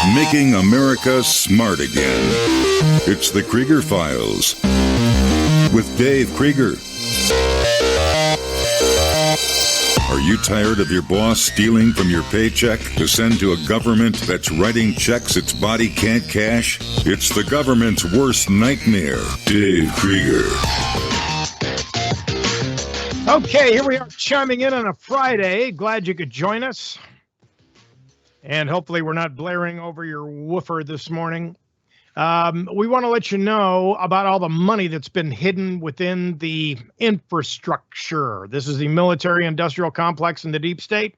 Making America smart again. It's the Krieger Files with Dave Krieger. Are you tired of your boss stealing from your paycheck to send to a government that's writing checks its body can't cash? It's the government's worst nightmare. Dave Krieger. Okay, here we are chiming in on a Friday. Glad you could join us. And hopefully we're not blaring over your woofer this morning. We want to let you know about all the money that's been hidden within the infrastructure. This is the military-industrial complex in the deep state.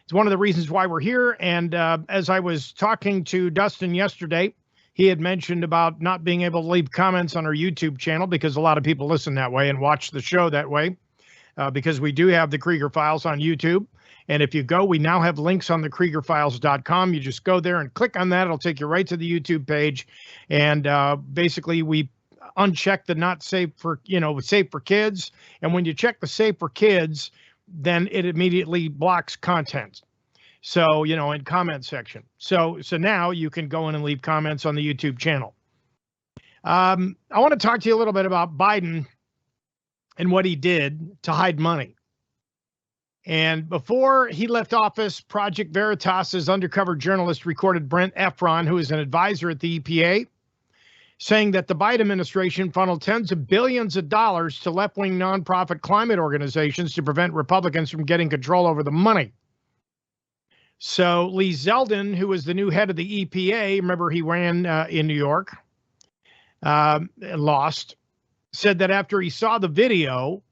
It's one of the reasons why we're here. And as I was talking to Dustin yesterday, he had mentioned about not being able to leave comments on our YouTube channel because a lot of people listen that way and watch the show that way. Because we do have the Krieger Files on YouTube. And if you go, we now have links on the KriegerFiles.com. You just go there and click on that. It'll take you right to the YouTube page. And basically, we uncheck the not safe for, safe for kids. And when you check the safe for kids, then it immediately blocks content. So, in comment section. So now you can go in and leave comments on the YouTube channel. I want to talk to you a little bit about Biden and what he did to hide money. And before he left office, Project Veritas's undercover journalist recorded Brent Efron, who is an advisor at the EPA, saying that the Biden administration funneled tens of billions of dollars to left-wing nonprofit climate organizations to prevent Republicans from getting control over the money. So Lee Zeldin, who is the new head of the EPA, remember he ran in New York, and lost, said that after he saw the video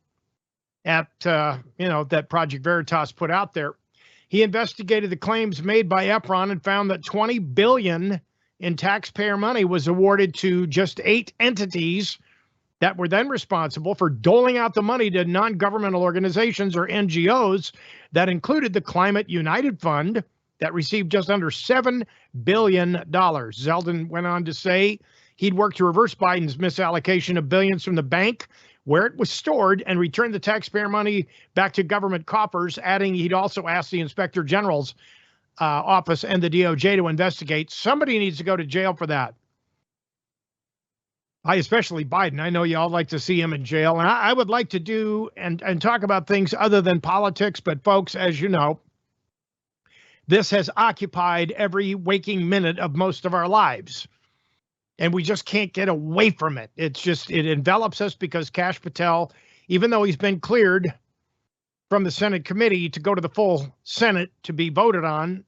at, that Project Veritas put out there, he investigated the claims made by Efron and found that $20 billion in taxpayer money was awarded to just 8 entities that were then responsible for doling out the money to non-governmental organizations or NGOs that included the Climate United Fund that received just under $7 billion. Zeldin went on to say he'd worked to reverse Biden's misallocation of billions from the bank where it was stored and return the taxpayer money back to government coffers, adding he'd also asked the Inspector General's office and the DOJ to investigate. Somebody needs to go to jail for that. Especially Biden. I know you all like to see him in jail. And I would like to do and talk about things other than politics. But folks, as you know, this has occupied every waking minute of most of our lives. And we just can't get away from it. It envelops us because Kash Patel, even though he's been cleared from the Senate committee to go to the full Senate to be voted on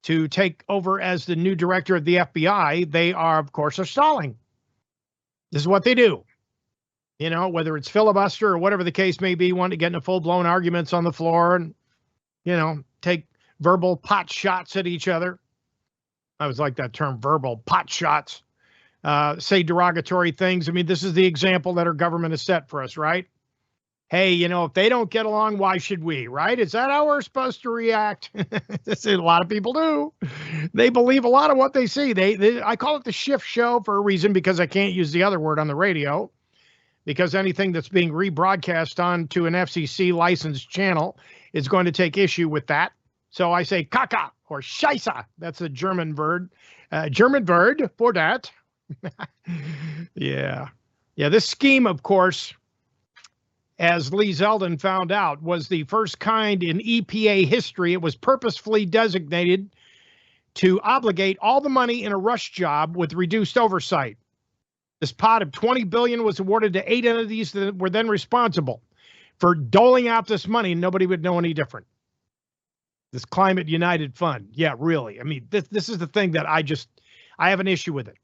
to take over as the new director of the FBI, they are, of course, stalling. This is what they do. Whether it's filibuster or whatever the case may be, want to get into full-blown arguments on the floor and, take verbal pot shots at each other. I always like that term, verbal pot shots, say derogatory things. I mean, this is the example that our government has set for us, right? Hey, if they don't get along, why should we, right? Is that how we're supposed to react? A lot of people do. They believe a lot of what they see. I call it the shift show for a reason because I can't use the other word on the radio because anything that's being rebroadcast onto an FCC licensed channel is going to take issue with that. So I say Kaka or Scheisse. That's a German word. German word for that. Yeah. This scheme, of course, as Lee Zeldin found out, was the first kind in EPA history. It was purposefully designated to obligate all the money in a rush job with reduced oversight. This pot of $20 billion was awarded to 8 entities that were then responsible for doling out this money. Nobody would know any different. This Climate United Fund. Yeah, really. I mean, this is the thing that I have an issue with it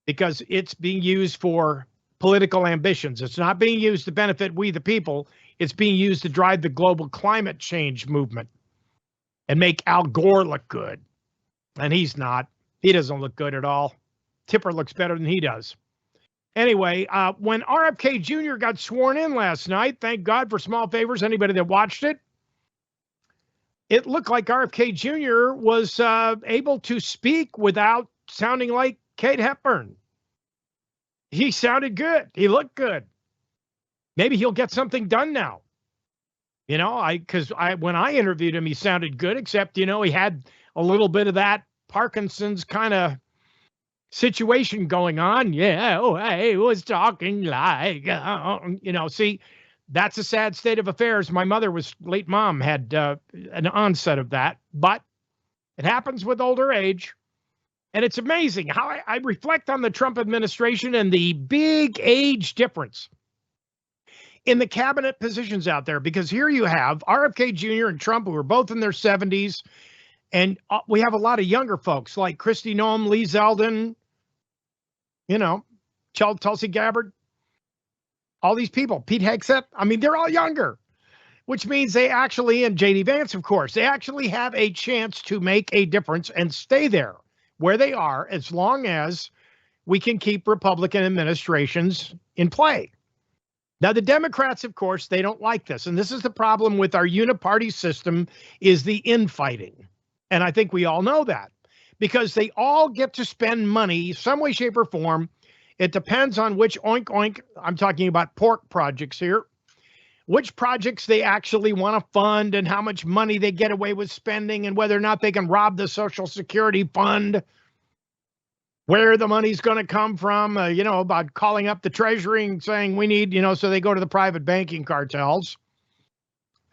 because it's being used for political ambitions. It's not being used to benefit we the people. It's being used to drive the global climate change movement and make Al Gore look good. And he's not. He doesn't look good at all. Tipper looks better than he does. Anyway, when RFK Jr. got sworn in last night, thank God for small favors, anybody that watched it, it looked like RFK Jr. was able to speak without sounding like Kate Hepburn. He sounded good. He looked good. Maybe he'll get something done now. Because when I interviewed him, he sounded good, except, he had a little bit of that Parkinson's kind of situation going on. Yeah, oh, I was talking like, see, that's a sad state of affairs. My late mom had an onset of that, but it happens with older age. And it's amazing how I reflect on the Trump administration and the big age difference in the cabinet positions out there, because here you have RFK Jr. and Trump, who are both in their 70s. And we have a lot of younger folks like Kristi Noem, Lee Zeldin, Tulsi Gabbard, all these people, Pete Hegseth. I mean, they're all younger, which means they actually, and J.D. Vance, of course, they actually have a chance to make a difference and stay there where they are as long as we can keep Republican administrations in play. Now, the Democrats, of course, they don't like this. And this is the problem with our uniparty system, is the infighting. And I think we all know that, because they all get to spend money some way, shape, or form. It depends on which oink, I'm talking about pork projects here, which projects they actually want to fund and how much money they get away with spending and whether or not they can rob the Social Security fund, where the money's going to come from, about calling up the Treasury and saying we need, so they go to the private banking cartels.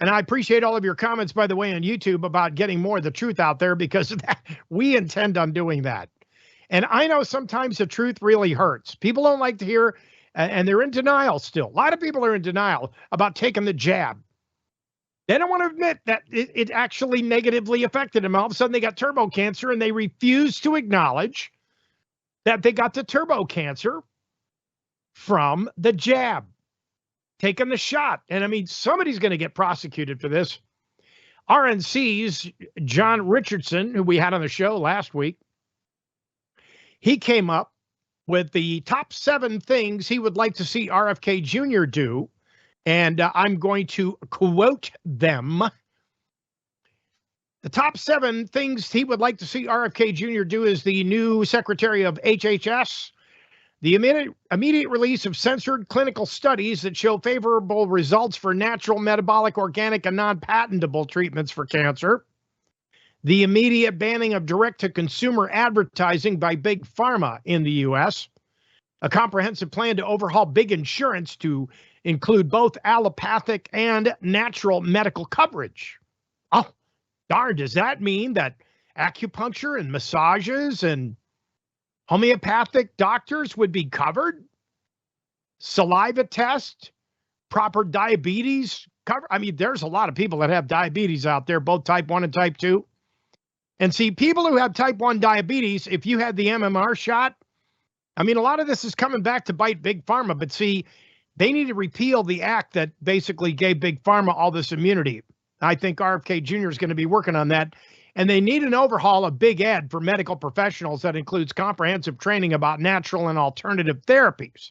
And I appreciate all of your comments, by the way, on YouTube about getting more of the truth out there, because of that, we intend on doing that. And I know sometimes the truth really hurts. People don't like to hear, and they're in denial still. A lot of people are in denial about taking the jab. They don't want to admit that it actually negatively affected them. All of a sudden, they got turbo cancer, and they refuse to acknowledge that they got the turbo cancer from the jab, taking the shot. And I mean, somebody's going to get prosecuted for this. RNC's John Richardson, who we had on the show last week, he came up with the top 7 things he would like to see RFK Jr. do. And I'm going to quote them. The top 7 things he would like to see RFK Jr. do is the new Secretary of HHS, the immediate release of censored clinical studies that show favorable results for natural, metabolic, organic, and non-patentable treatments for cancer, the immediate banning of direct-to-consumer advertising by Big Pharma in the U.S., a comprehensive plan to overhaul big insurance to include both allopathic and natural medical coverage. Oh, darn, does that mean that acupuncture and massages and homeopathic doctors would be covered? Saliva test, proper diabetes cover? I mean, there's a lot of people that have diabetes out there, both type 1 and type 2. And see, people who have type 1 diabetes, if you had the MMR shot, I mean, a lot of this is coming back to bite Big Pharma. But see, they need to repeal the act that basically gave Big Pharma all this immunity. I think RFK Jr. is going to be working on that. And they need an overhaul of Big Ed for medical professionals that includes comprehensive training about natural and alternative therapies.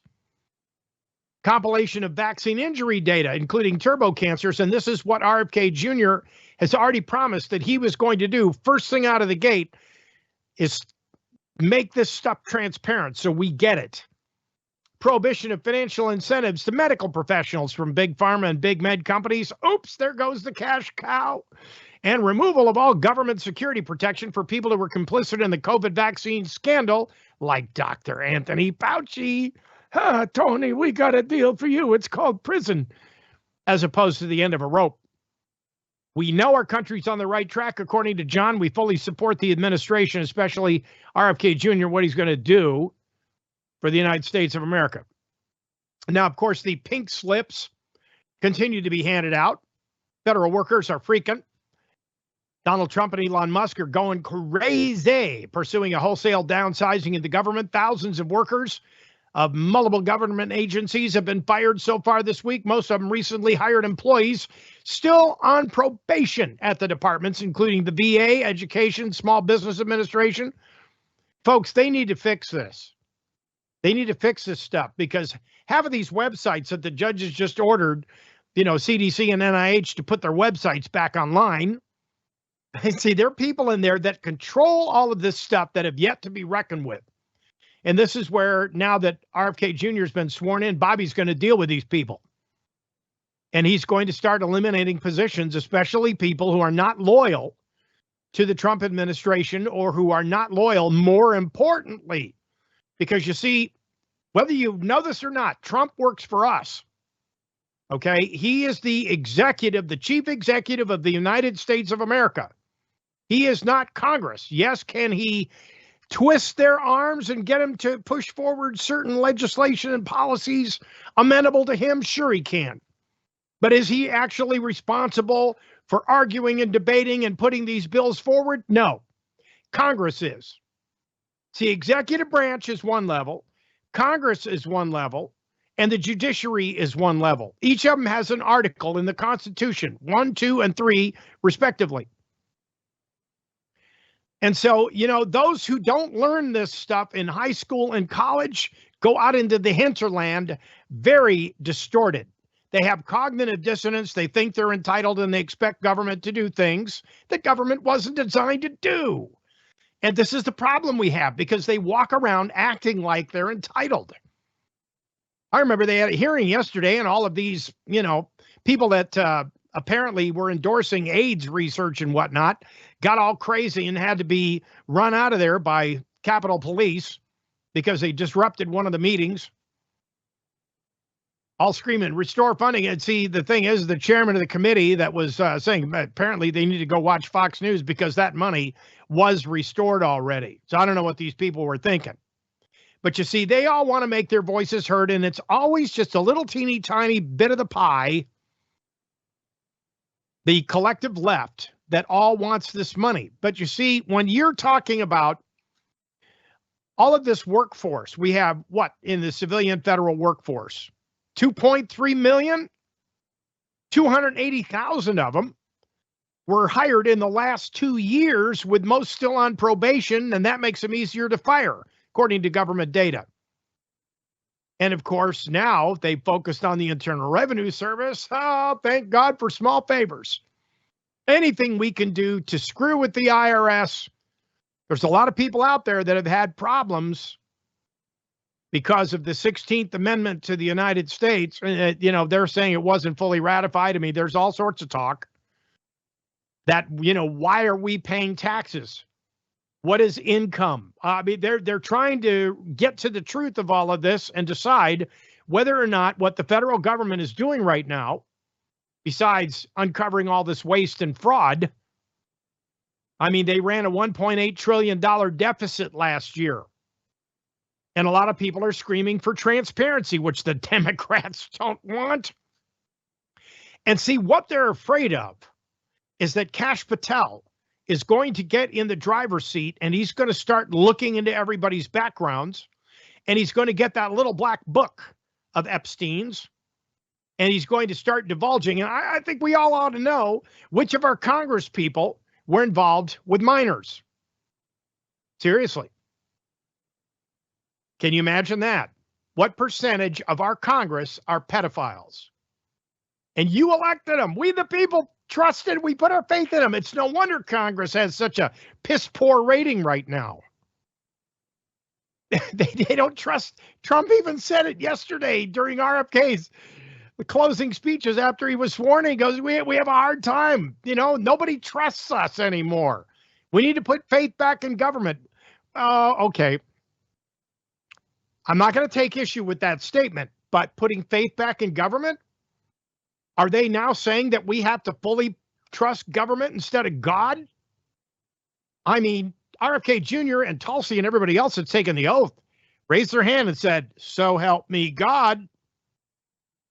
Compilation of vaccine injury data, including turbo cancers. And this is what RFK Jr. has already promised that he was going to do first thing out of the gate, is make this stuff transparent so we get it. Prohibition of financial incentives to medical professionals from Big Pharma and Big Med companies. Oops, there goes the cash cow. And removal of all government security protection for people who were complicit in the COVID vaccine scandal, like Dr. Anthony Fauci. Tony, we got a deal for you. It's called prison, as opposed to the end of a rope. We know our country's on the right track, according to John. We fully support the administration, especially RFK Jr., what he's going to do for the United States of America. Now, of course, the pink slips continue to be handed out. Federal workers are freaking. Donald Trump and Elon Musk are going crazy, pursuing a wholesale downsizing of the government. Thousands of workers of multiple government agencies have been fired so far this week. Most of them recently hired employees still on probation at the departments, including the VA, Education, Small Business Administration. Folks, they need to fix this. They need to fix this stuff, because half of these websites that the judges just ordered, CDC and NIH to put their websites back online. See, there are people in there that control all of this stuff that have yet to be reckoned with. And this is where, now that RFK Jr. has been sworn in, Bobby's going to deal with these people. And he's going to start eliminating positions, especially people who are not loyal to the Trump administration or who are not loyal, more importantly, because you see, whether you know this or not, Trump works for us. Okay, he is the executive, the chief executive of the United States of America. He is not Congress. Yes, can he twist their arms and get them to push forward certain legislation and policies amenable to him? Sure, he can. But is he actually responsible for arguing and debating and putting these bills forward? No. Congress is. See, executive branch is one level, Congress is one level, and the judiciary is one level. Each of them has an article in the Constitution, 1, 2, and 3, respectively. And so, you know, those who don't learn this stuff in high school and college go out into the hinterland very distorted. They have cognitive dissonance. They think they're entitled and they expect government to do things that government wasn't designed to do. And this is the problem we have because they walk around acting like they're entitled. I remember they had a hearing yesterday and all of these, you know, people that apparently were endorsing AIDS research and whatnot got all crazy and had to be run out of there by Capitol Police because they disrupted one of the meetings. All screaming, restore funding. And see, the thing is, the chairman of the committee that was saying apparently they need to go watch Fox News because that money was restored already. So I don't know what these people were thinking. But you see, they all want to make their voices heard, and it's always just a little teeny tiny bit of the pie, the collective left, that all wants this money. But you see, when you're talking about all of this workforce, we have what in the civilian federal workforce? 2.3 million, 280,000 of them were hired in the last 2 years, with most still on probation, and that makes them easier to fire, according to government data. And of course, now they focused on the Internal Revenue Service. Oh, thank God for small favors. Anything we can do to screw with the IRS. There's a lot of people out there that have had problems because of the 16th Amendment to the United States. You know, they're saying it wasn't fully ratified. I mean, there's all sorts of talk that, you know, why are we paying taxes? What is income? I mean, they're trying to get to the truth of all of this and decide whether or not what the federal government is doing right now, besides uncovering all this waste and fraud. I mean, they ran a $1.8 trillion deficit last year. And a lot of people are screaming for transparency, which the Democrats don't want. And see, what they're afraid of is that Kash Patel is going to get in the driver's seat and he's going to start looking into everybody's backgrounds, and he's going to get that little black book of Epstein's, and he's going to start divulging. And I think we all ought to know which of our Congress people were involved with minors. Seriously. Can you imagine that? What percentage of our Congress are pedophiles? And you elected them. We, the people, trusted. We put our faith in them. It's no wonder Congress has such a piss poor rating right now. They don't trust. Trump even said it yesterday during RFK's the closing speeches after he was sworn in. He goes, we have a hard time. You know, nobody trusts us anymore. We need to put faith back in government. Okay. I'm not going to take issue with that statement, but putting faith back in government? Are they now saying that we have to fully trust government instead of God? I mean, RFK Jr. and Tulsi and everybody else that's taken the oath raised their hand and said, so help me God.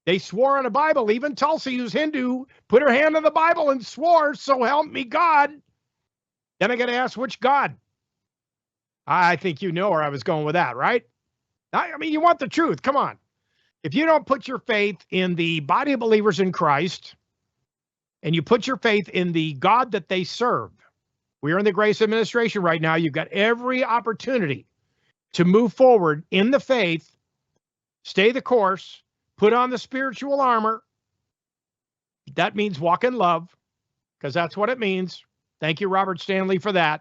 They swore on the Bible. Even Tulsi, who's Hindu, put her hand on the Bible and swore, so help me God. Then I got to ask, which God? I think you know where I was going with that, right? I mean, you want the truth. Come on. If you don't put your faith in the body of believers in Christ, and you put your faith in the God that they serve, we are in the grace administration right now. You've got every opportunity to move forward in the faith, stay the course, put on the spiritual armor. That means walk in love, because that's what it means. Thank you, Robert Stanley, for that.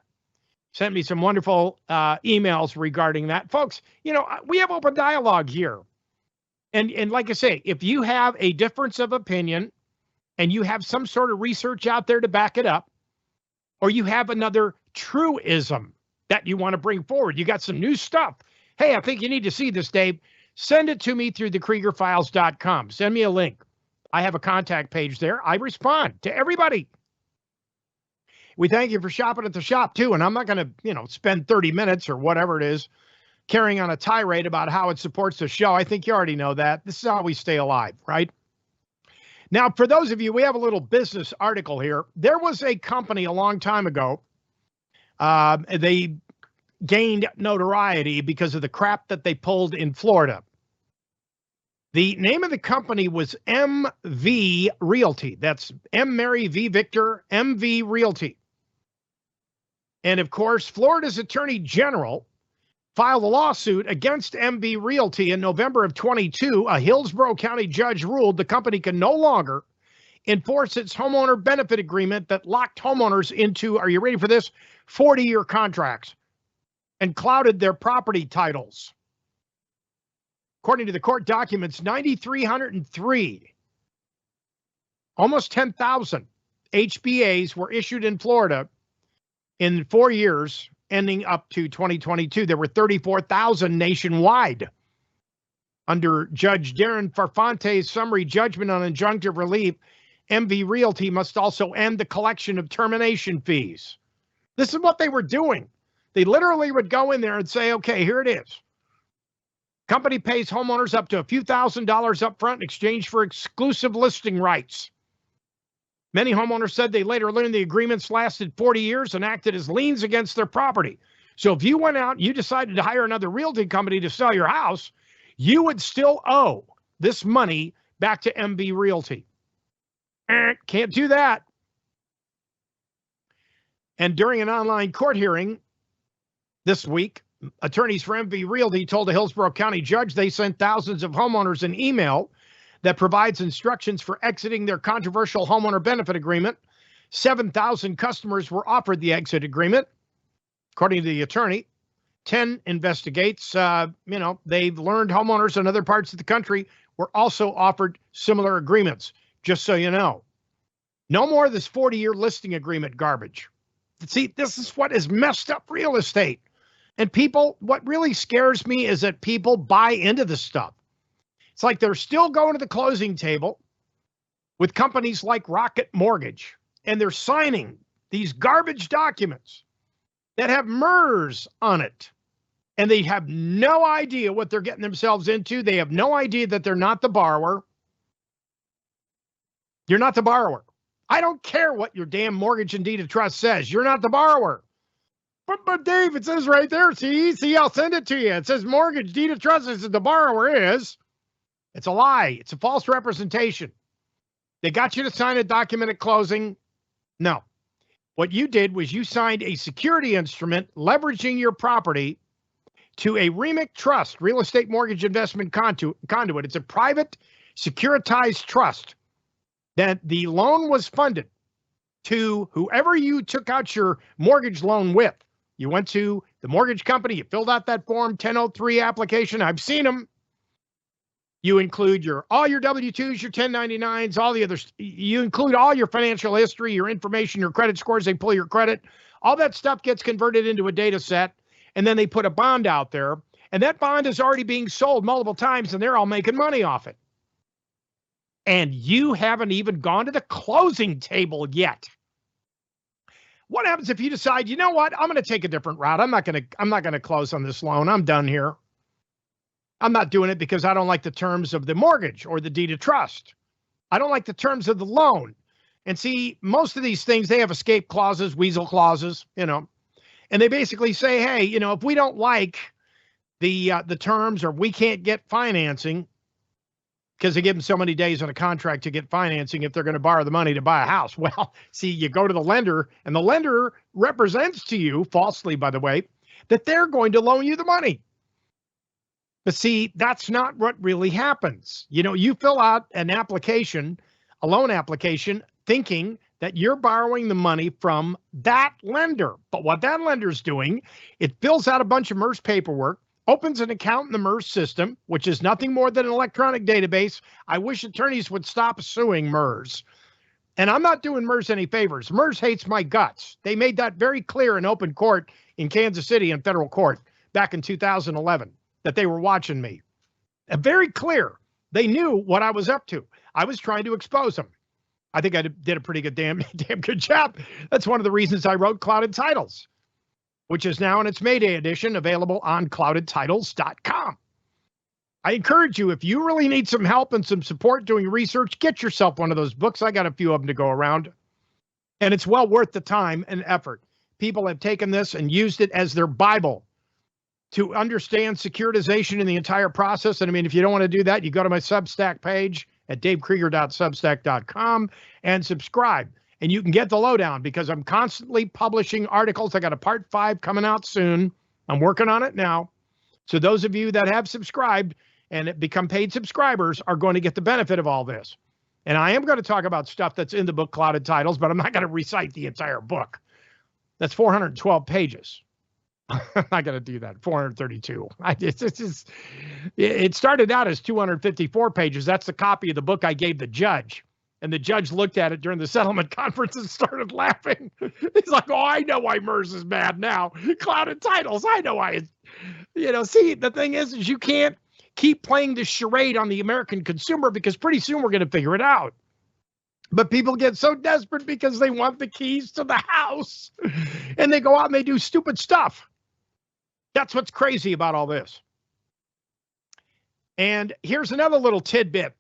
Sent me some wonderful emails regarding that. Folks, you know, we have open dialogue here. And like I say, if you have a difference of opinion and you have some sort of research out there to back it up, or you have another truism that you want to bring forward. You got some new stuff. Hey, I think you need to see this, Dave. Send it to me through thekriegerfiles.com. Send me a link. I have a contact page there. I respond to everybody. We thank you for shopping at the shop, too. And I'm not going to, spend 30 minutes or whatever it is carrying on a tirade about how it supports the show. I think you already know that. This is how we stay alive, right? Now, for those of you, we have a little business article here. There was a company a long time ago. They gained notoriety because of the crap that they pulled in Florida. The name of the company was MV Realty. That's M Mary V Victor, MV Realty. And of course, Florida's Attorney General filed a lawsuit against MV Realty in November of 22. A Hillsborough County judge ruled the company can no longer enforce its homeowner benefit agreement that locked homeowners into, are you ready for this, 40-year contracts and clouded their property titles. According to the court documents, 9,303, almost 10,000 HBAs were issued in Florida in 4 years, ending up to 2022. There were 34,000 nationwide. Under Judge Darren Farfante's summary judgment on injunctive relief, MV Realty must also end the collection of termination fees. This is what they were doing. They literally would go in there and say, okay, here it is. Company pays homeowners up to a few $1,000s up front in exchange for exclusive listing rights. Many homeowners said they later learned the agreements lasted 40 years and acted as liens against their property. So if you went out and you decided to hire another realty company to sell your house, you would still owe this money back to MV Realty. Can't do that. And during an online court hearing this week, attorneys for MV Realty told a Hillsborough County judge they sent thousands of homeowners an email that provides instructions for exiting their controversial homeowner benefit agreement. 7,000 customers were offered the exit agreement. According to the attorney, 10 investigates, they've learned homeowners in other parts of the country were also offered similar agreements, just so you know. No more of this 40-year listing agreement garbage. See, this is what is messed up real estate. And people, what really scares me is that people buy into this stuff. It's like they're still going to the closing table with companies like Rocket Mortgage, and they're signing these garbage documents that have MERS on it. And they have no idea what they're getting themselves into. They have no idea that they're not the borrower. You're not the borrower. I don't care what your damn mortgage and deed of trust says. You're not the borrower. But Dave, it says right there, see, I'll send it to you. It says mortgage, deed of trust, says the borrower is. It's a lie. It's a false representation. They got you to sign a document at closing. No. What you did was you signed a security instrument leveraging your property to a REMIC trust, real estate mortgage investment conduit. It's a private securitized trust that the loan was funded to whoever you took out your mortgage loan with. You went to the mortgage company, you filled out that form 1003 application. I've seen them. You include all your W-2s, your 1099s, all the others. You include all your financial history, your information, your credit scores. They pull your credit. All that stuff gets converted into a data set, and then they put a bond out there, and that bond is already being sold multiple times, and they're all making money off it. And you haven't even gone to the closing table yet. What happens if you decide, you know what, I'm going to take a different route. I'm not going to close on this loan. I'm done here. I'm not doing it because I don't like the terms of the mortgage or the deed of trust. I don't like the terms of the loan. And see, most of these things, they have escape clauses, weasel clauses, and they basically say, hey, if we don't like the terms or we can't get financing, because they give them so many days on a contract to get financing if they're going to borrow the money to buy a house. Well, see, you go to the lender, and the lender represents to you, falsely, by the way, that they're going to loan you the money. But see, that's not what really happens. You fill out an application, a loan application, thinking that you're borrowing the money from that lender. But what that lender's doing, it fills out a bunch of MERS paperwork, opens an account in the MERS system, which is nothing more than an electronic database. I wish attorneys would stop suing MERS. And I'm not doing MERS any favors. MERS hates my guts. They made that very clear in open court in Kansas City in federal court back in 2011, that they were watching me. Very clear. They knew what I was up to. I was trying to expose them. I think I did a pretty good, damn good job. That's one of the reasons I wrote Clouded Titles, which is now in its Mayday edition available on cloudedtitles.com. I encourage you, if you really need some help and some support doing research, get yourself one of those books. I got a few of them to go around, and it's well worth the time and effort. People have taken this and used it as their Bible to understand securitization in the entire process. And I mean, if you don't want to do that, you go to my Substack page at davekrieger.substack.com and subscribe. And you can get the lowdown because I'm constantly publishing articles. I got a part 5 coming out soon. I'm working on it now. So those of you that have subscribed and become paid subscribers are going to get the benefit of all this. And I am going to talk about stuff that's in the book Clouded Titles, but I'm not going to recite the entire book. That's 412 pages. I'm not going to do that. 432. It started out as 254 pages. That's the copy of the book I gave the judge. And the judge looked at it during the settlement conference and started laughing. He's like, oh, I know why MERS is mad now. Clouded Titles. I know why. See, the thing is you can't keep playing this charade on the American consumer because pretty soon we're going to figure it out. But people get so desperate because they want the keys to the house and they go out and they do stupid stuff. That's what's crazy about all this. And here's another little tidbit,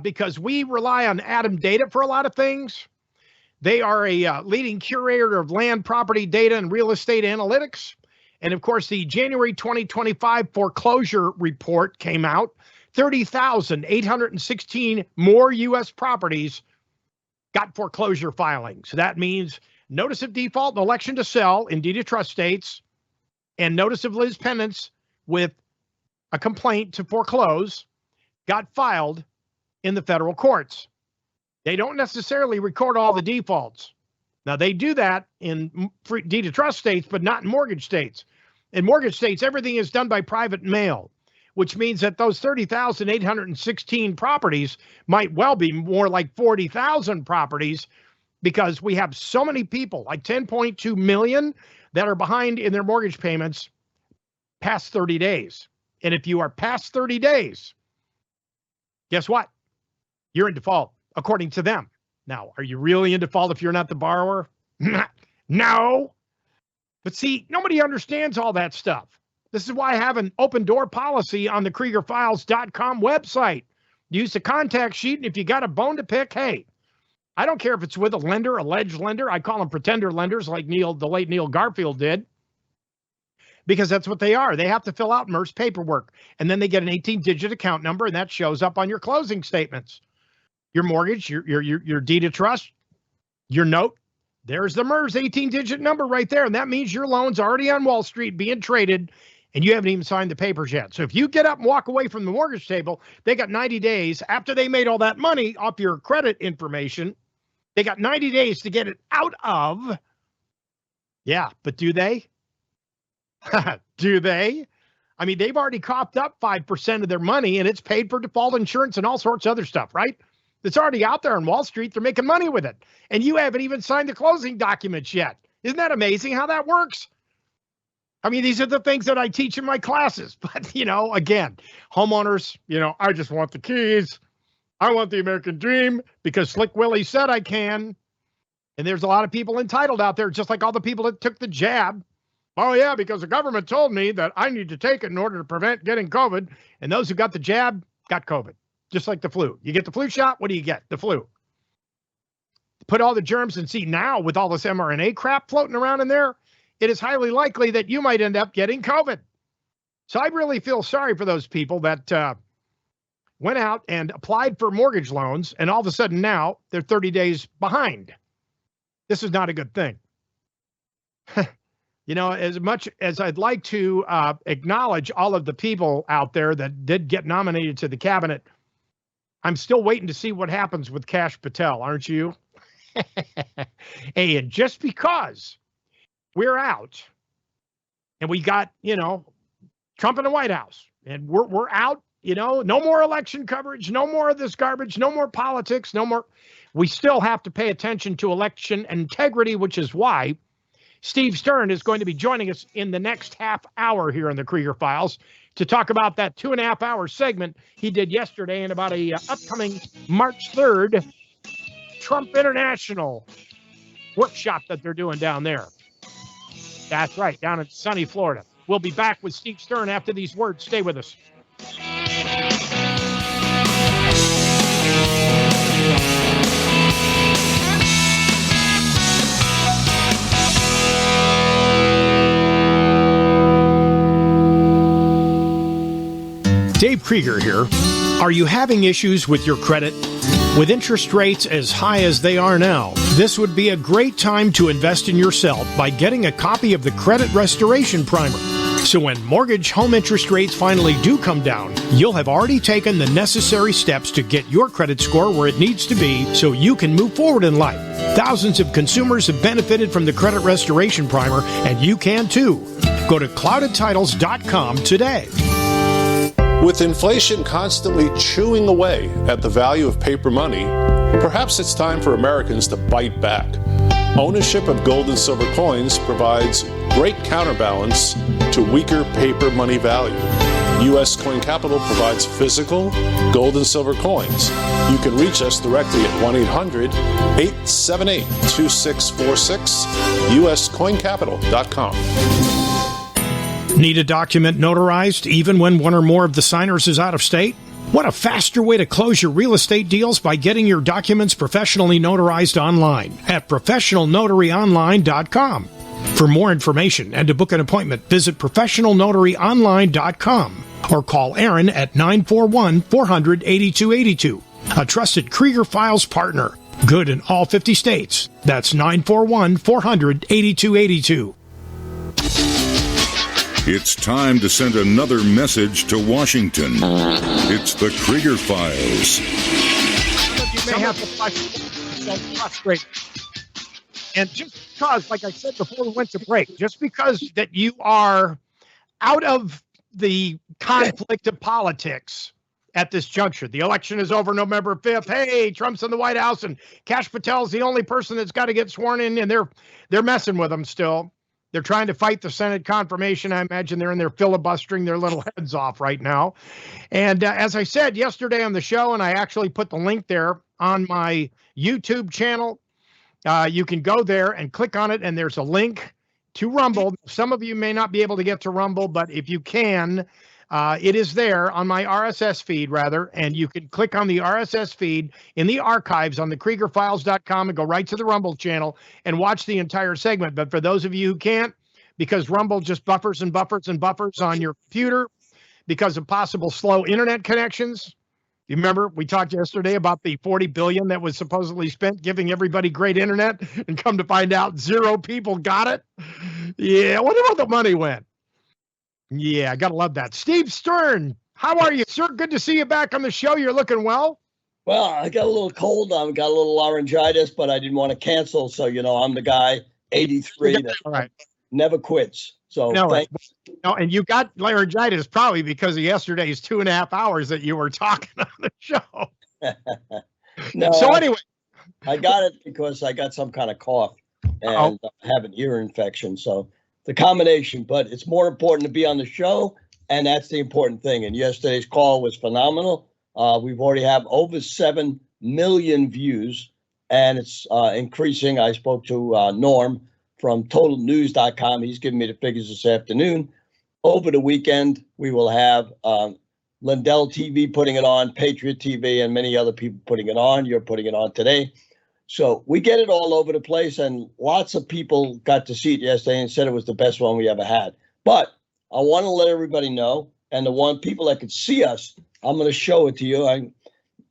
because we rely on Atom Data for a lot of things. They are a leading curator of land, property data, and real estate analytics. And of course, the January 2025 foreclosure report came out. 30,816 more U.S. properties got foreclosure filings. So that means notice of default and election to sell in deed of trust states, and notice of lis pendens with a complaint to foreclose got filed in the federal courts. They don't necessarily record all the defaults. Now, they do that in deed of trust states, but not in mortgage states. In mortgage states, everything is done by private mail, which means that those 30,816 properties might well be more like 40,000 properties because we have so many people, like 10.2 million, that are behind in their mortgage payments past 30 days. And if you are past 30 days, guess what? You're in default, according to them. Now, are you really in default if you're not the borrower? No. But see, nobody understands all that stuff. This is why I have an open door policy on the KriegerFiles.com website. Use the contact sheet, and if you got a bone to pick, hey, I don't care if it's with a lender, alleged lender. I call them pretender lenders like the late Neil Garfield did, because that's what they are. They have to fill out MERS paperwork, and then they get an 18-digit account number, and that shows up on your closing statements. Your mortgage, your deed of trust, your note, there's the MERS 18-digit number right there, and that means your loan's already on Wall Street being traded, and you haven't even signed the papers yet. So if you get up and walk away from the mortgage table, they got 90 days after they made all that money off your credit information. They got 90 days to get it out of. Yeah, but do they? Do they? I mean, they've already coughed up 5% of their money, and it's paid for default insurance and all sorts of other stuff, right? It's already out there on Wall Street. They're making money with it. And you haven't even signed the closing documents yet. Isn't that amazing how that works? I mean, these are the things that I teach in my classes. But, again, homeowners, I just want the keys. I want the American dream because Slick Willie said I can. And there's a lot of people entitled out there, just like all the people that took the jab. Oh, yeah, because the government told me that I need to take it in order to prevent getting COVID. And those who got the jab got COVID, just like the flu. You get the flu shot, what do you get? The flu. Put all the germs and see now with all this mRNA crap floating around in there, it is highly likely that you might end up getting COVID. So I really feel sorry for those people that went out and applied for mortgage loans, and all of a sudden now they're 30 days behind. This is not a good thing. As much as I'd like to acknowledge all of the people out there that did get nominated to the cabinet, I'm still waiting to see what happens with Kash Patel, aren't you? And just because we're out and we got, Trump in the White House and we're out No more election coverage, no more of this garbage, no more politics, no more. We still have to pay attention to election integrity, which is why Steve Stern is going to be joining us in the next half hour here in the Krieger Files to talk about that 2.5-hour segment he did yesterday and about a upcoming March 3rd Trump International workshop that they're doing down there. That's right, down in sunny Florida. We'll be back with Steve Stern after these words. Stay with us. Dave Krieger here. Are you having issues with your credit? With interest rates as high as they are now, this would be a great time to invest in yourself by getting a copy of the Credit Restoration Primer. So when mortgage home interest rates finally do come down, you'll have already taken the necessary steps to get your credit score where it needs to be so you can move forward in life. Thousands of consumers have benefited from the Credit Restoration Primer, and you can too. Go to cloudedtitles.com today. With inflation constantly chewing away at the value of paper money, perhaps it's time for Americans to bite back. Ownership of gold and silver coins provides great counterbalance to weaker paper money value. U.S. Coin Capital provides physical gold and silver coins. You can reach us directly at 1-800-878-2646, uscoincapital.com. Need a document notarized even when one or more of the signers is out of state? What a faster way to close your real estate deals by getting your documents professionally notarized online at professionalnotaryonline.com. For more information and to book an appointment, visit professionalnotaryonline.com or call Aaron at 941-400-8282. A trusted Krieger Files partner. Good in all 50 states. That's 941-400-8282. It's time to send another message to Washington. It's the Krieger Files. You may have to frustrate. And just because, like I said before we went to break, just because that you are out of the conflict of politics at this juncture, the election is over November 5th. Hey, Trump's in the White House and Kash Patel's the only person that's got to get sworn in, and they're messing with him still. They're trying to fight the Senate confirmation. I imagine they're in there filibustering their little heads off right now. And as I said yesterday on the show, and I actually put the link there on my YouTube channel, you can go there and click on it, and there's a link to Rumble. Some of you may not be able to get to Rumble, but if you can, it is there on my RSS feed, rather, and you can click on the RSS feed in the archives on the KriegerFiles.com and go right to the Rumble channel and watch the entire segment. But for those of you who can't, because Rumble just buffers and buffers and buffers on your computer because of possible slow internet connections. You remember we talked yesterday about the $40 billion that was supposedly spent giving everybody great internet, and come to find out 0 people got it. Yeah, I wonder where the money went. Yeah, I got to love that. Steve Stern, how are you, sir? Good to see you back on the show. You're looking well. Well, I got a little cold. I got a little laryngitis, but I didn't want to cancel. So, I'm the guy, 83, that right. Never quits. So, no, and you got laryngitis probably because of yesterday's 2.5 hours that you were talking on the show. No. So anyway. I got it because I got some kind of cough and I have an ear infection. So, the combination, but it's more important to be on the show, and that's the important thing. And yesterday's call was phenomenal. We've already have over 7 million views, and it's increasing. I spoke to Norm from TotalNews.com. He's giving me the figures this afternoon. Over the weekend, we will have Lindell TV putting it on, Patriot TV, and many other people putting it on. You're putting it on today. So we get it all over the place, and lots of people got to see it yesterday and said it was the best one we ever had. But I want to let everybody know, and the one people that could see us, I'm going to show it to you.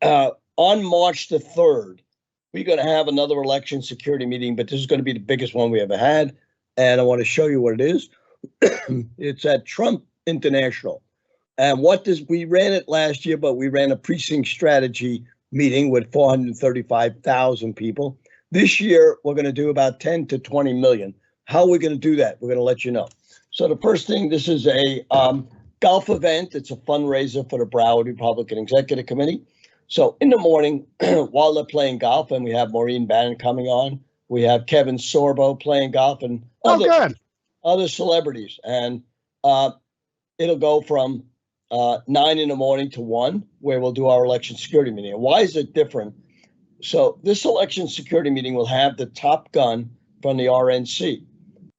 On March the 3rd, we're going to have another election security meeting, but this is going to be the biggest one we ever had. And I want to show you what it is. It's at Trump International. And we ran it last year, but we ran a precinct strategy meeting with 435,000 people. This year, we're going to do about 10 to 20 million. How are we going to do that? We're going to let you know. So the first thing, this is a golf event. It's a fundraiser for the Broward Republican Executive Committee. So in the morning, while they're playing golf, and we have Maureen Bannon coming on, we have Kevin Sorbo playing golf, and other celebrities. And it'll go from 9 in the morning to 1, where we'll do our election security meeting. And why is it different? So this election security meeting will have the top gun from the RNC.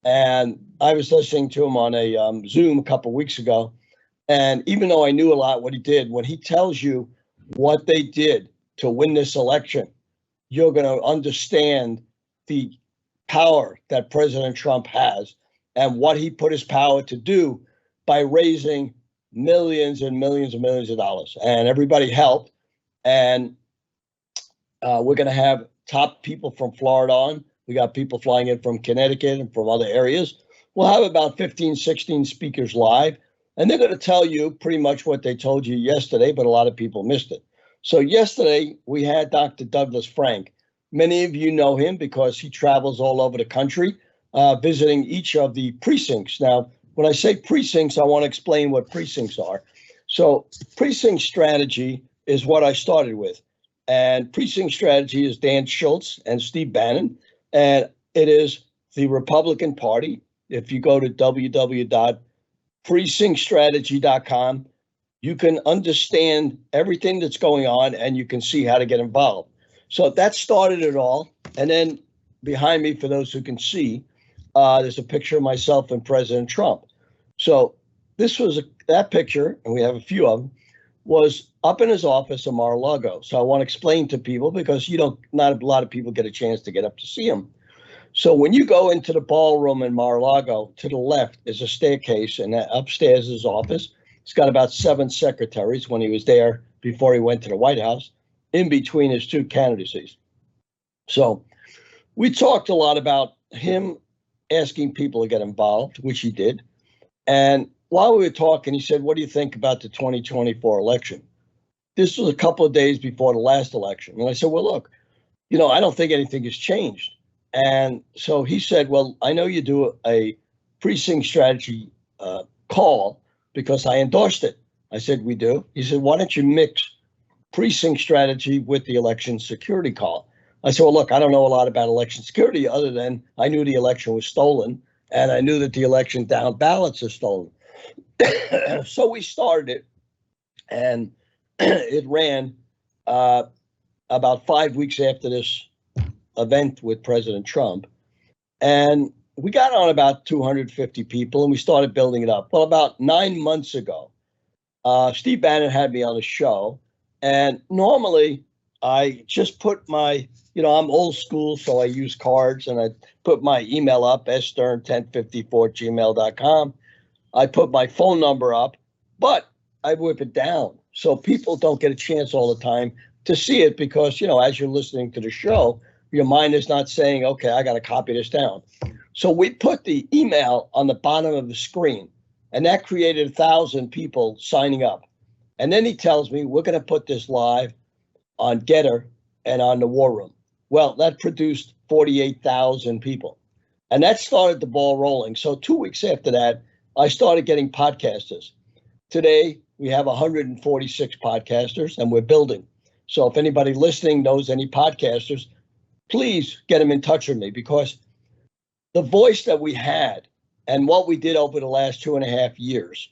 And I was listening to him on a Zoom a couple of weeks ago. And even though I knew a lot what he did, when he tells you what they did to win this election, you're going to understand the power that President Trump has and what he put his power to do by raising millions and millions and millions of dollars. And everybody helped. And we're going to have top people from Florida on. We got people flying in from Connecticut and from other areas. We'll have about 15, 16 speakers live. And they're going to tell you pretty much what they told you yesterday, but a lot of people missed it. So yesterday, we had Dr. Douglas Frank. Many of you know him because he travels all over the country, visiting each of the precincts. Now, when I say precincts, I want to explain what precincts are. So precinct strategy is what I started with. And precinct strategy is Dan Schultz and Steve Bannon. And it is the Republican Party. If you go to www.precinctstrategy.com, you can understand everything that's going on and you can see how to get involved. So that started it all. And then behind me, for those who can see, there's a picture of myself and President Trump. So this was that picture, and we have a few of them, was up in his office in Mar-a-Lago. So I want to explain to people because not a lot of people get a chance to get up to see him. So when you go into the ballroom in Mar-a-Lago, to the left is a staircase, and upstairs is his office. He's got about 7 secretaries when he was there before he went to the White House, in between his 2 candidacies. So we talked a lot about him asking people to get involved, which he did. And while we were talking, he said, what do you think about the 2024 election? This was a couple of days before the last election. And I said, well, look, I don't think anything has changed. And so he said, well, I know you do a precinct strategy call because I endorsed it. I said, we do. He said, why don't you mix precinct strategy with the election security call? I said, well, look, I don't know a lot about election security other than I knew the election was stolen and I knew that the election down ballots are stolen. So we started it, and it ran about 5 weeks after this event with President Trump. And we got on about 250 people, and we started building it up. Well, about 9 months ago, Steve Bannon had me on the show. And normally I just put my, I'm old school, so I use cards, and I put my email up, stern1054@gmail.com. I put my phone number up, but I whip it down so people don't get a chance all the time to see it because, as you're listening to the show, your mind is not saying, okay, I got to copy this down. So we put the email on the bottom of the screen, and that created 1,000 people signing up. And then he tells me, we're going to put this live on Getter and on the War Room. Well, that produced 48,000 people. And that started the ball rolling. So 2 weeks after that, I started getting podcasters. Today, we have 146 podcasters, and we're building. So if anybody listening knows any podcasters, please get them in touch with me, because the voice that we had and what we did over the last 2.5 years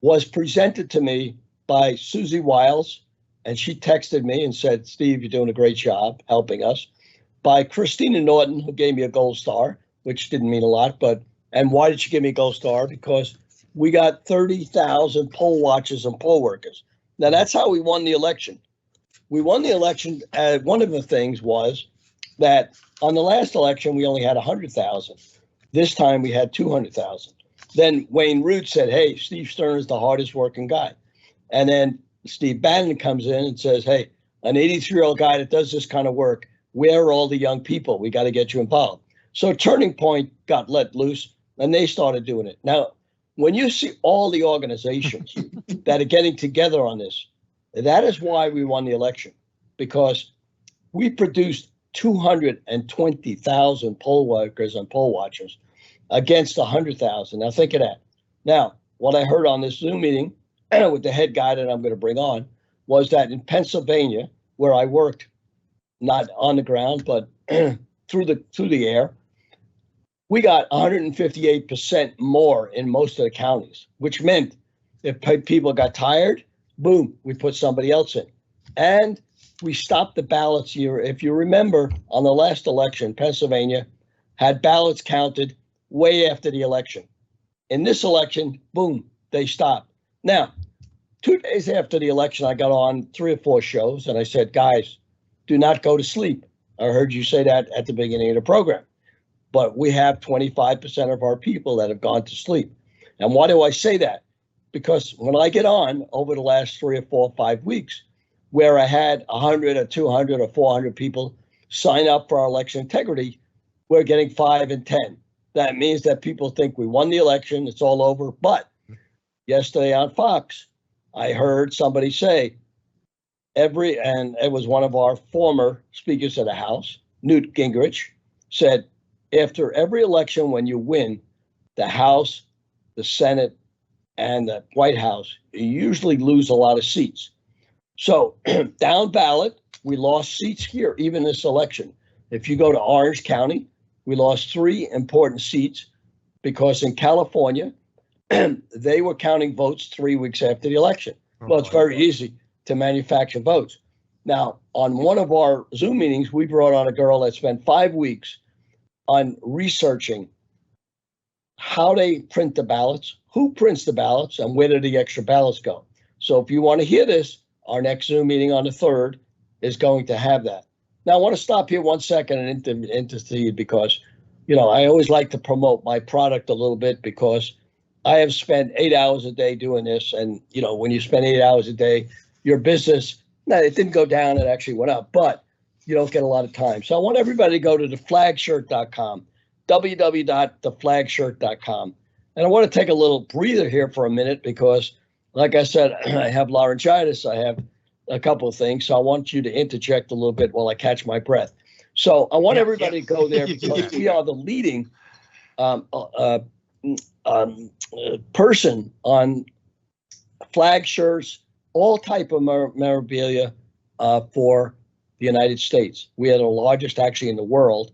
was presented to me by Susie Wiles, and she texted me and said, Steve, you're doing a great job helping us. By Christina Norton, who gave me a gold star, which didn't mean a lot, and why did she give me a gold star? Because we got 30,000 poll watchers and poll workers. Now, that's how we won the election. We won the election. One of the things was that on the last election, we only had 100,000. This time we had 200,000. Then Wayne Root said, hey, Steve Stern is the hardest working guy. And then Steve Bannon comes in and says, hey, an 83-year-old guy that does this kind of work, where are all the young people? We got to get you involved. So Turning Point got let loose, and they started doing it. Now, when you see all the organizations that are getting together on this, that is why we won the election, because we produced 220,000 poll workers and poll watchers against 100,000. Now think of that. Now, what I heard on this Zoom meeting with the head guy that I'm going to bring on was that in Pennsylvania, where I worked, not on the ground, but through the air, we got 158% more in most of the counties, which meant if people got tired, boom, we put somebody else in. And we stopped the ballots here. If you remember, on the last election, Pennsylvania had ballots counted way after the election. In this election, boom, they stopped. Now, 2 days after the election, I got on 3 or 4 shows and I said, guys, do not go to sleep. I heard you say that at the beginning of the program. But we have 25% of our people that have gone to sleep. And why do I say that? Because when I get on over the last 3 or 4 or 5 weeks, where I had 100 or 200 or 400 people sign up for our election integrity, we're getting 5 and 10. That means that people think we won the election, it's all over. But yesterday on Fox, I heard somebody say, and it was one of our former speakers of the House, Newt Gingrich, said, after every election, when you win the House, the Senate, and the White House, you usually lose a lot of seats. So down ballot, we lost seats here, even this election. If you go to Orange County, we lost 3 important seats because in California, they were counting votes 3 weeks after the election. Well, it's very easy to manufacture votes. Now, on one of our Zoom meetings, we brought on a girl that spent 5 weeks on researching how they print the ballots, who prints the ballots, and where do the extra ballots go. So if you want to hear this, our next Zoom meeting on the 3rd is going to have that. Now, I want to stop here 1 second and intercede because, I always like to promote my product a little bit because I have spent 8 hours a day doing this. And, when you spend 8 hours a day, your business, it didn't go down, it actually went up, but you don't get a lot of time. So I want everybody to go to theflagshirt.com, www.theflagshirt.com. And I want to take a little breather here for a minute because, like I said, I have laryngitis. I have a couple of things. So I want you to interject a little bit while I catch my breath. So I want everybody to go there because we are the leading person on flag shirts, all type of memorabilia for the United States. We are the largest actually in the world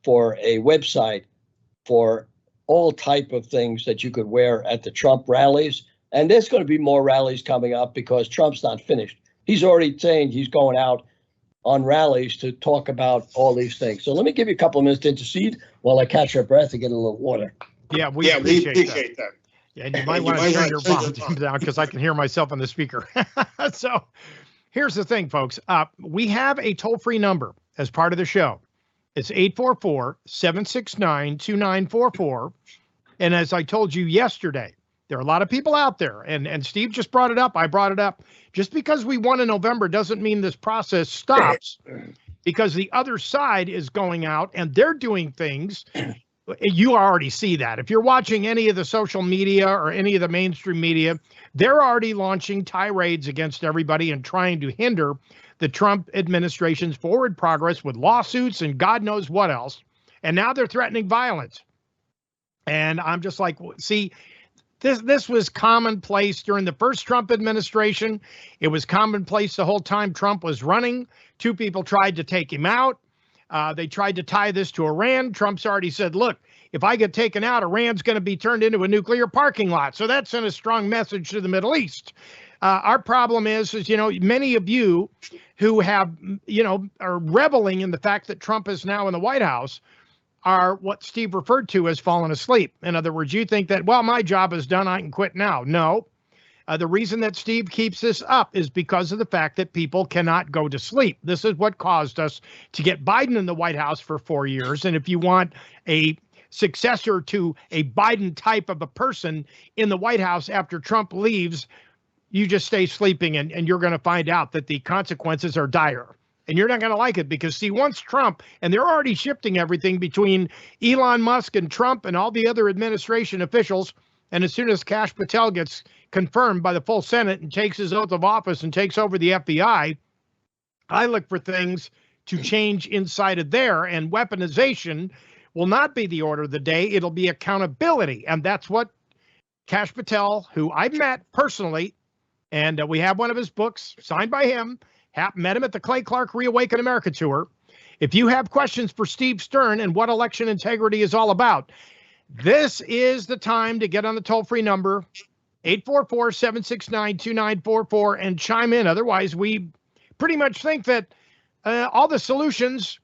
for a website for all type of things that you could wear at the Trump rallies. And there's going to be more rallies coming up because Trump's not finished. He's already saying he's going out on rallies to talk about all these things. So let me give you a couple of minutes to intercede while I catch your breath and get a little water. Yeah, we appreciate that. Yeah, and you might want to turn your volume down because I can hear myself on the speaker. So here's the thing, folks. We have a toll-free number as part of the show. It's 844-769-2944. And as I told you yesterday, there are a lot of people out there, and Steve just brought it up. I brought it up. Just because we won in November doesn't mean this process stops, because the other side is going out and they're doing things. You already see that. If you're watching any of the social media or any of the mainstream media, they're already launching tirades against everybody and trying to hinder the Trump administration's forward progress with lawsuits and God knows what else. And now they're threatening violence. And I'm just like, see, this was commonplace during the first Trump administration. It was commonplace the whole time Trump was running. 2 people tried to take him out. They tried to tie this to Iran. Trump's already said, look, if I get taken out, Iran's going to be turned into a nuclear parking lot. So that sent a strong message to the Middle East. Our problem is, many of you who have, are reveling in the fact that Trump is now in the White House are what Steve referred to as fallen asleep. In other words, you think that, well, my job is done, I can quit now. No. The reason that Steve keeps this up is because of the fact that people cannot go to sleep. This is what caused us to get Biden in the White House for 4 years. And if you want a successor to a Biden type of a person in the White House after Trump leaves, you just stay sleeping and you're going to find out that the consequences are dire. And you're not going to like it because, see, once Trump, and they're already shifting everything between Elon Musk and Trump and all the other administration officials. And as soon as Kash Patel gets confirmed by the full Senate and takes his oath of office and takes over the FBI, I look for things to change inside of there. And weaponization will not be the order of the day. It'll be accountability. And that's what Kash Patel, who I've met personally, and we have one of his books signed by him. Met him at the Clay Clark Reawaken America tour. If you have questions for Steve Stern and what election integrity is all about, this is the time to get on the toll-free number, 844-769-2944, and chime in. Otherwise, we pretty much think that all the solutions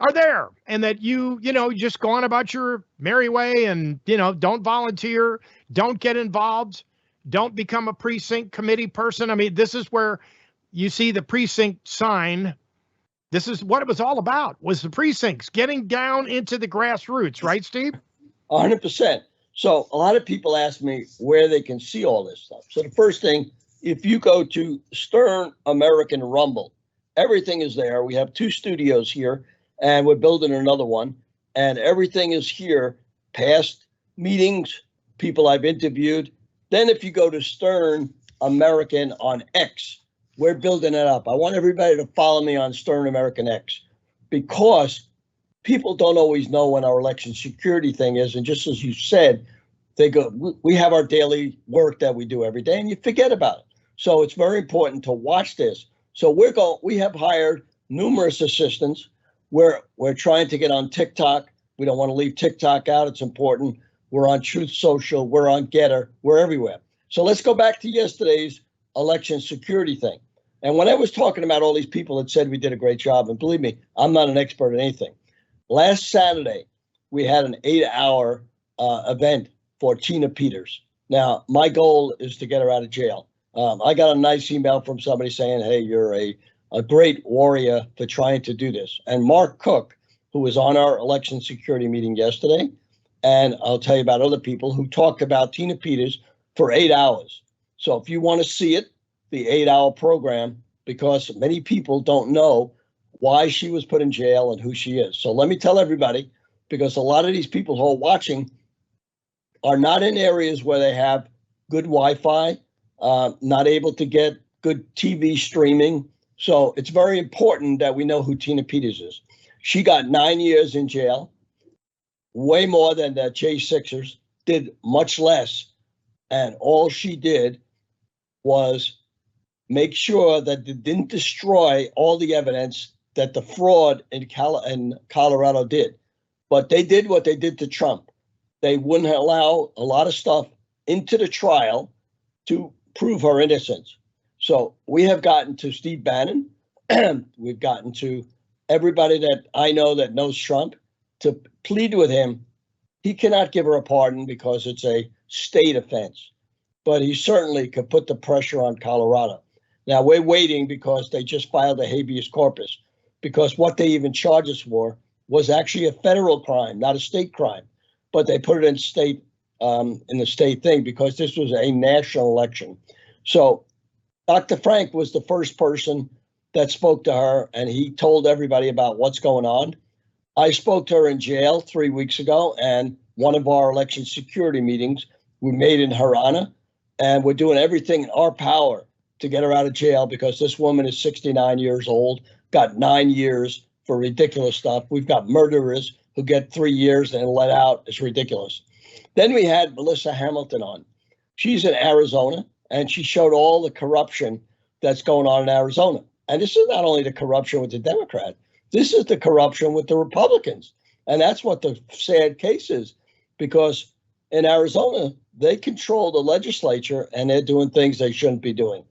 are there, and that you just go on about your merry way and, don't volunteer, don't get involved, don't become a precinct committee person. I mean, this is where you see the precinct sign. This is what it was all about, was the precincts, getting down into the grassroots, right, Steve? 100%. So a lot of people ask me where they can see all this stuff. So the first thing, if you go to Stern American Rumble, everything is there. We have 2 studios here, and we're building another one, and everything is here, past meetings, people I've interviewed. Then if you go to Stern American on X, we're building it up. I want everybody to follow me on Stern American X, because people don't always know when our election security thing is. And just as you said, we have our daily work that we do every day, and you forget about it. So it's very important to watch this. So we have hired numerous assistants. We're trying to get on TikTok. We don't want to leave TikTok out. It's important. We're on Truth Social. We're on Getter. We're everywhere. So let's go back to yesterday's election security thing. And when I was talking about all these people that said we did a great job, and believe me, I'm not an expert in anything. Last Saturday, we had an 8-hour event for Tina Peters. Now, my goal is to get her out of jail. I got a nice email from somebody saying, hey, you're a great warrior for trying to do this. And Mark Cook, who was on our election security meeting yesterday, and I'll tell you about other people who talked about Tina Peters for 8 hours. So if you want to see it, the 8-hour program, because many people don't know why she was put in jail and who she is. So let me tell everybody, because a lot of these people who are watching are not in areas where they have good Wi-Fi, not able to get good TV streaming. So it's very important that we know who Tina Peters is. She got 9 years in jail, way more than the J6ers, did much less. And all she did was make sure that they didn't destroy all the evidence that the fraud in Colorado did. But they did what they did to Trump. They wouldn't allow a lot of stuff into the trial to prove her innocence. So we have gotten to Steve Bannon. We've gotten to everybody that I know that knows Trump to plead with him. He cannot give her a pardon because it's a state offense, but he certainly could put the pressure on Colorado. Now we're waiting because they just filed a habeas corpus, because what they even charged us for was actually a federal crime, not a state crime, but they put it in state, in the state thing, because this was a national election. So Dr. Frank was the first person that spoke to her, and he told everybody about what's going on. I spoke to her in jail 3 weeks ago, and one of our election security meetings we made in her honor, and we're doing everything in our power to get her out of jail, because this woman is 69 years old, got 9 years for ridiculous stuff. We've got murderers who get 3 years and let out. It's ridiculous. Then we had Melissa Hamilton on. She's in Arizona, and she showed all the corruption that's going on in Arizona. And this is not only the corruption with the Democrat, this is the corruption with the Republicans. And that's what the sad case is, because in Arizona, they control the legislature and they're doing things they shouldn't be doing.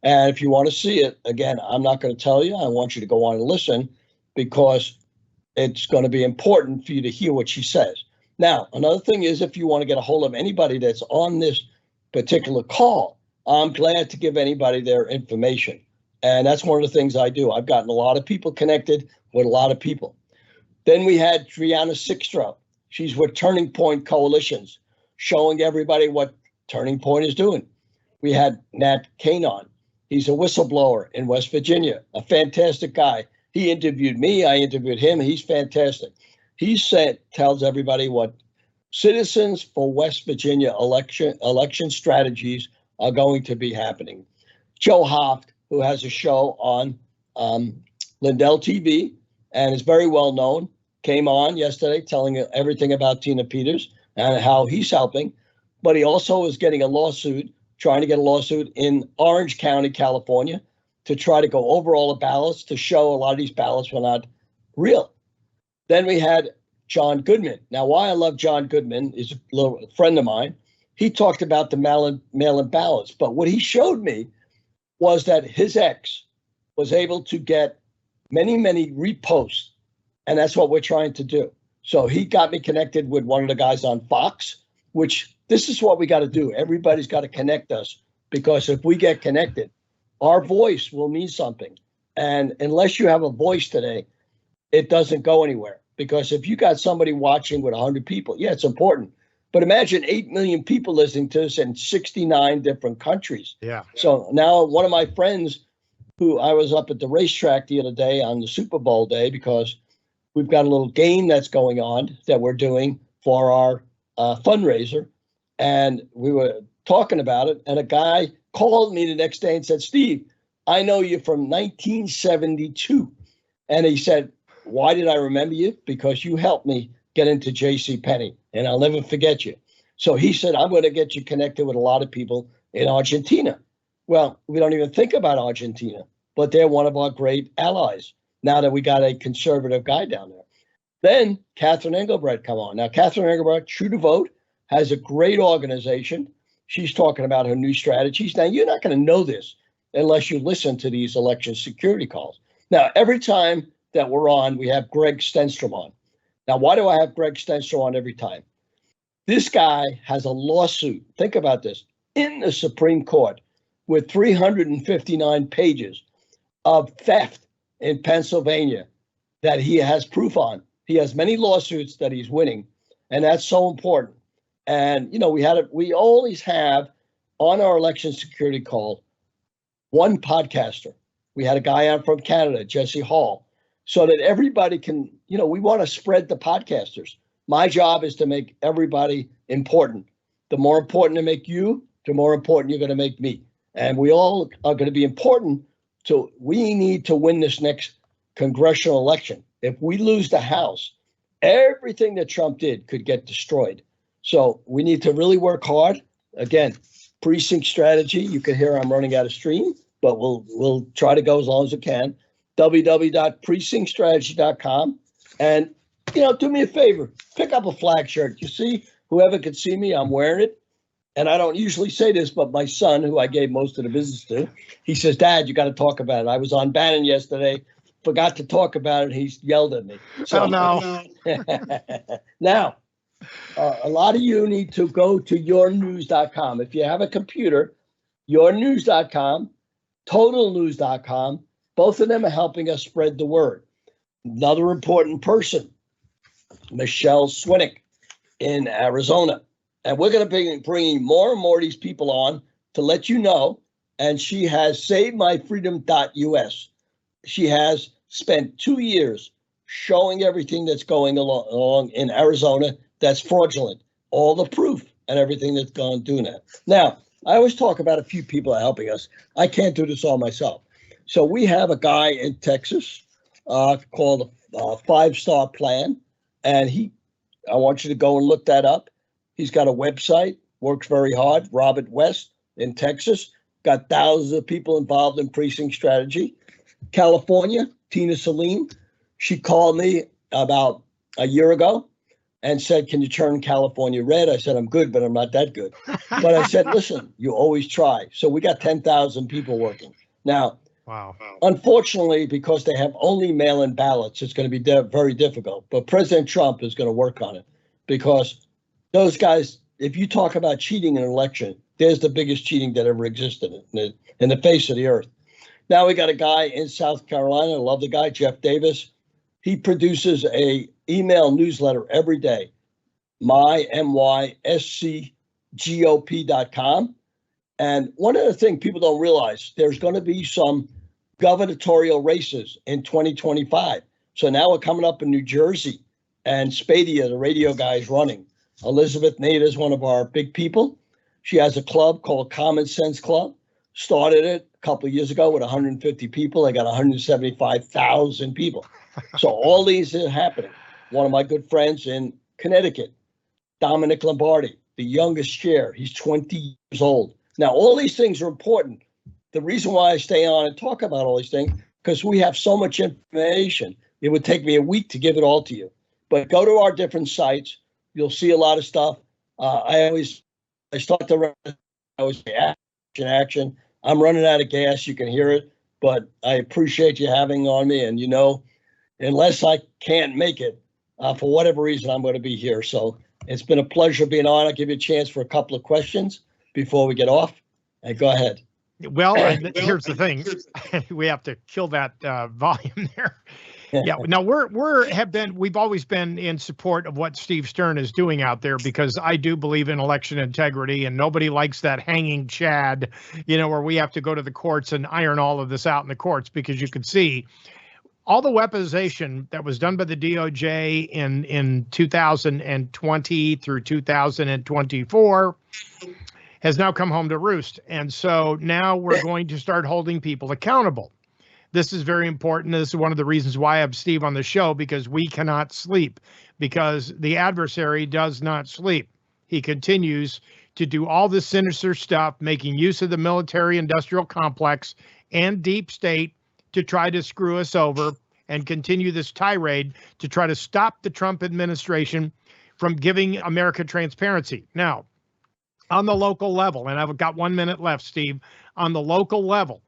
And if you want to see it, again, I'm not going to tell you. I want you to go on and listen, because it's going to be important for you to hear what she says. Now, another thing is, if you want to get a hold of anybody that's on this particular call, I'm glad to give anybody their information. And that's one of the things I do. I've gotten a lot of people connected with a lot of people. Then we had Triana Sixtra. She's with Turning Point Coalitions, showing everybody what Turning Point is doing. We had Nat Kanon. He's a whistleblower in West Virginia, a fantastic guy. He interviewed me. I interviewed him. He's fantastic. He tells everybody what Citizens for West Virginia election strategies are going to be happening. Joe Hoft, who has a show on Lindell TV and is very well known, came on yesterday telling everything about Tina Peters and how he's helping. but he also is getting a lawsuit, trying to get a lawsuit in Orange County, California, to try to go over all the ballots to show a lot of these ballots were not real. Then we had John Goodman. Now, why I love John Goodman is a little friend of mine. He talked about the mail-in ballots, but what he showed me was that his ex was able to get many, many reposts, and that's what we're trying to do. So he got me connected with one of the guys on Fox, which this is what we got to do. Everybody's got to connect us, because if we get connected, our voice will mean something. And unless you have a voice today, it doesn't go anywhere. Because if you got somebody watching with 100 people, yeah, it's important. But imagine 8 million people listening to us in 69 different countries. Yeah. So now one of my friends, who I was up at the racetrack the other day on the Super Bowl day, because we've got a little game that's going on that we're doing for our fundraiser. And we were talking about it. And a guy called me the next day and said, Steve, I know you from 1972. And he said, why did I remember you? Because you helped me get into JCPenney, and I'll never forget you. So he said, I'm going to get you connected with a lot of people in Argentina. Well, we don't even think about Argentina, but they're one of our great allies now that we got a conservative guy down there. Then Catherine Engelbrecht come on. Now, Catherine Engelbrecht, True to Vote, has a great organization. She's talking about her new strategies. Now, you're not going to know this unless you listen to these election security calls. Now, every time that we're on, we have Greg Stenstrom on. Now, why do I have Greg Stenstrom on every time? This guy has a lawsuit, think about this, in the Supreme Court with 359 pages of theft in Pennsylvania that he has proof on. He has many lawsuits that he's winning, and that's so important. And, you know, we always have on our election security call one podcaster. We had a guy on from Canada, Jesse Hall, so that everybody can, you know, we want to spread the podcasters. My job is to make everybody important. The more important to make you, the more important you're going to make me. And we all are going to be important. So we need to win this next congressional election. If we lose the House, everything that Trump did could get destroyed. So we need to really work hard. Again, precinct strategy. You can hear I'm running out of steam, but we'll try to go as long as it can. www.precinctstrategy.com. And, you know, do me a favor, pick up a flag shirt. You see, whoever could see me, I'm wearing it. And I don't usually say this, but my son, who I gave most of the business to, he says, Dad, you got to talk about it. I was on Bannon yesterday, forgot to talk about it. He yelled at me. So, Oh, no. Now, a lot of you need to go to yournews.com. If you have a computer, yournews.com, totalnews.com, both of them are helping us spread the word. Another important person, Michelle Swinick in Arizona. And we're going to be bringing more and more of these people on to let you know. And she has SaveMyFreedom.us. She has spent 2 years showing everything that's going along in Arizona that's fraudulent, all the proof and everything that's gone doing that. Now, I always talk about a few people are helping us. I can't do this all myself. So we have a guy in Texas called a 5-Star Plan. And I want you to go and look that up. He's got a website, works very hard. Robert West in Texas, got thousands of people involved in precinct strategy. California, Tina Salim, she called me about a year ago and said, can you turn California red? I said, I'm good, but I'm not that good. But I said, listen, you always try. So we got 10,000 people working. Now, Wow. Unfortunately, because they have only mail-in ballots, it's going to be very difficult. But President Trump is going to work on it, because those guys, if you talk about cheating in an election, there's the biggest cheating that ever existed in the face of the earth. Now we got a guy in South Carolina. I love the guy, Jeff Davis. He produces a email newsletter every day, myscgop.com. And one of the things people don't realize, there's going to be some gubernatorial races in 2025. So now we're coming up in New Jersey, and Spadia, the radio guy, is running. Elizabeth Nader is one of our big people. She has a club called Common Sense Club. Started it a couple of years ago with 150 people. They got 175,000 people. So all these are happening. One of my good friends in Connecticut, Dominic Lombardi, the youngest chair. He's 20 years old. Now, all these things are important. The reason why I stay on and talk about all these things, because we have so much information. It would take me a week to give it all to you. But go to our different sites. You'll see a lot of stuff. I start the I always say action. I'm running out of gas. You can hear it, but I appreciate you having on me. And, unless I can't make it, for whatever reason, I'm going to be here. So it's been a pleasure being on. I'll give you a chance for a couple of questions before we get off. Go ahead. Well, here's the thing. We have to kill that volume there. Yeah. Now we've always been in support of what Steve Stern is doing out there, because I do believe in election integrity, and nobody likes that hanging Chad, where we have to go to the courts and iron all of this out in the courts, because you can see all the weaponization that was done by the DOJ in 2020 through 2024 has now come home to roost. And so now we're going to start holding people accountable. This is very important. This is one of the reasons why I have Steve on the show, because we cannot sleep, because the adversary does not sleep. He continues to do all this sinister stuff, making use of the military-industrial complex and deep state to try to screw us over and continue this tirade to try to stop the Trump administration from giving America transparency. Now, on the local level, and I've got 1 minute left, Steve, on the local level,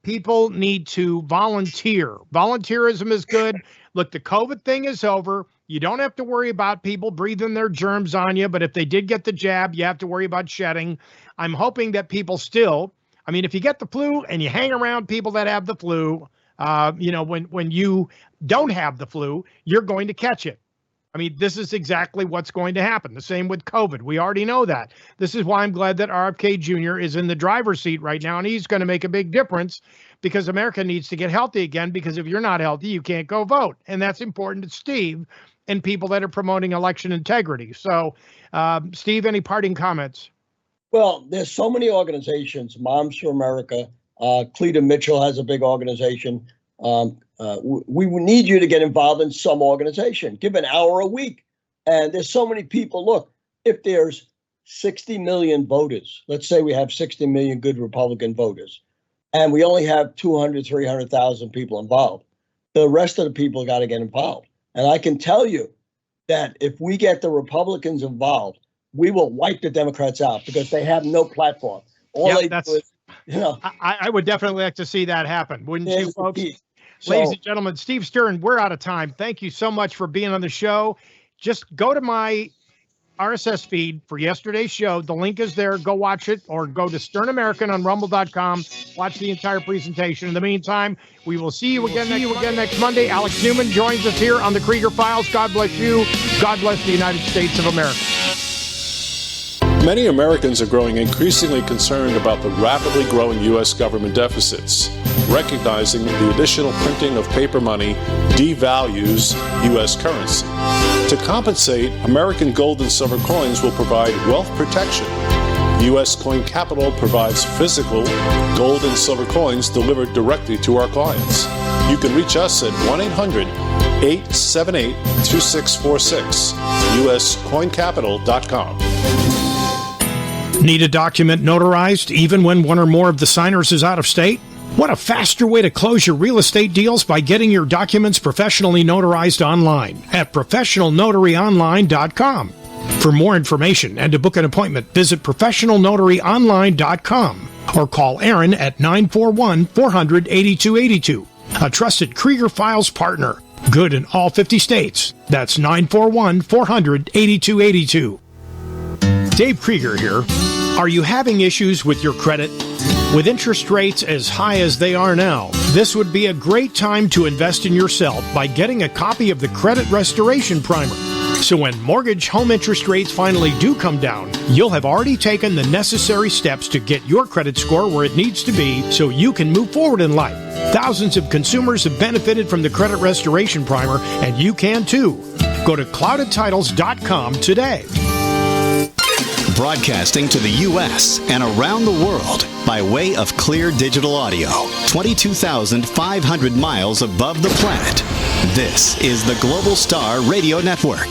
people need to volunteer. Volunteerism is good. Look, the COVID thing is over. You don't have to worry about people breathing their germs on you, but if they did get the jab, you have to worry about shedding. I'm hoping that people still, if you get the flu and you hang around people that have the flu, when you don't have the flu, you're going to catch it. This is exactly what's going to happen. The same with COVID. We already know that. This is why I'm glad that RFK Jr. is in the driver's seat right now, and he's going to make a big difference, because America needs to get healthy again, because if you're not healthy, you can't go vote. And that's important to Steve and people that are promoting election integrity. So, Steve, any parting comments? Well, there's so many organizations. Moms for America. Cleta Mitchell has a big organization. We need you to get involved in some organization. Give an hour a week. And there's so many people. Look, if there's 60 million voters, let's say we have 60 million good Republican voters, and we only have 200, 300,000 people involved, the rest of the people got to get involved. And I can tell you that if we get the Republicans involved, we will wipe the Democrats out, because they have no platform. All they do is, I would definitely like to see that happen, wouldn't you, folks? Ladies and gentlemen, Steve Stern, we're out of time. Thank you so much for being on the show. Just go to my RSS feed for yesterday's show. The link is there. Go watch it, or go to Stern American on rumble.com. Watch the entire presentation. In the meantime, we will see you again next Monday. Alex Newman joins us here on the Krieger Files. God bless you. God bless the United States of America. Many Americans are growing increasingly concerned about the rapidly growing U.S. government deficits, recognizing the additional printing of paper money devalues U.S. currency. To compensate, American gold and silver coins will provide wealth protection. U.S. Coin Capital provides physical gold and silver coins delivered directly to our clients. You can reach us at 1-800-878-2646, uscoincapital.com. Need a document notarized even when one or more of the signers is out of state? What a faster way to close your real estate deals by getting your documents professionally notarized online at professionalnotaryonline.com. For more information and to book an appointment, visit professionalnotaryonline.com or call Aaron at 941-400-8282. A trusted Krieger Files partner. Good in all 50 states. That's 941-400-8282. Dave Krieger here. Are you having issues with your credit? With interest rates as high as they are now, this would be a great time to invest in yourself by getting a copy of the Credit Restoration Primer. So when mortgage home interest rates finally do come down, you'll have already taken the necessary steps to get your credit score where it needs to be so you can move forward in life. Thousands of consumers have benefited from the Credit Restoration Primer, and you can too. Go to cloudedtitles.com today. Broadcasting to the U.S. and around the world by way of clear digital audio, 22,500 miles above the planet. This is the Global Star Radio Network.